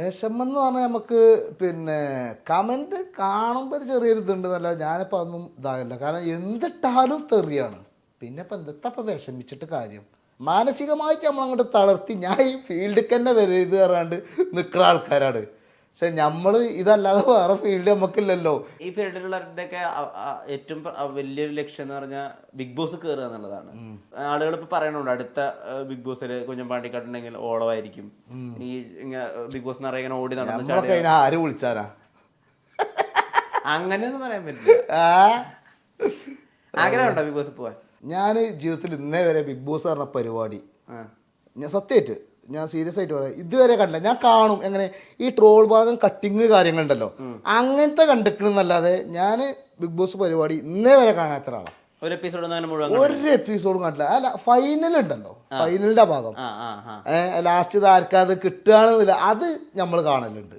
വിഷമം എന്ന് പറഞ്ഞാൽ നമുക്ക് പിന്നെ കമൻറ്റ് കാണുമ്പോൾ ഒരു ചെറിയൊരു ഇതുണ്ടെന്നല്ല ഞാനിപ്പോൾ അതൊന്നും ഇതാകില്ല. കാരണം എന്തിട്ടാലും തെറിയാണ്. പിന്നെ ഇപ്പം എന്തെത്തപ്പം വിഷമിച്ചിട്ട് കാര്യം. മാനസികമായിട്ട് നമ്മളങ്ങോട്ട് തളർത്തി ഞാൻ ഈ ഫീൽഡിൽ തന്നെ വരരുത് പറയാണ്ട് നിൽക്കുന്ന ആൾക്കാരാണ്. പക്ഷെ നമ്മൾ ഇതല്ലാതെ വേറെ ഫീൽഡ് നമുക്കില്ലല്ലോ. ഈ ഫീൽഡിലുള്ളവരുടെയൊക്കെ ഏറ്റവും വലിയൊരു ലക്ഷ്യം എന്ന് പറഞ്ഞാൽ ബിഗ് ബോസ് കയറുക എന്നുള്ളതാണ്. ആളുകൾ ഇപ്പൊ പറയണുണ്ട് അടുത്ത ബിഗ് ബോസിൽ കുഞ്ഞൻ പാണ്ടിക്കാട്ടുണ്ടെങ്കിൽ ഓളമായിരിക്കും. ഈ ബിഗ് ബോസ് നിറയെ ഇങ്ങനെ ഓടി നടന്നു ആര് വിളിച്ചാരാ അങ്ങനെയൊന്നും പറയാൻ പറ്റില്ല. ആഗ്രഹമുണ്ടോ ബിഗ് ബോസ് പോവാൻ? ഞാൻ ജീവിതത്തിൽ ഇന്നേ വരെ ബിഗ് ബോസ് പറഞ്ഞ പരിപാടി ഞാൻ സത്യമായിട്ട് ഞാൻ സീരിയസ് ആയിട്ട് പറയാം ഇതുവരെ കണ്ടില്ല. ഞാൻ കാണും എങ്ങനെ ഈ ട്രോൾ ഭാഗം കട്ടിങ് കാര്യങ്ങളുണ്ടല്ലോ അങ്ങനത്തെ കണ്ടിട്ടുണ്ടെന്നല്ലാതെ ഞാൻ ബിഗ് ബോസ് പരിപാടി ഇന്നേ വരെ കാണാത്ത ഒരാളാണ്. ഒരു എപ്പിസോഡും കണ്ടില്ല. അല്ല ഫൈനൽ ഉണ്ടല്ലോ, ഫൈനലിന്റെ ഭാഗം ലാസ്റ്റ് ഇത് ആർക്കാത് കിട്ടുകയാണെന്നില്ല അത് നമ്മൾ കാണലുണ്ട്.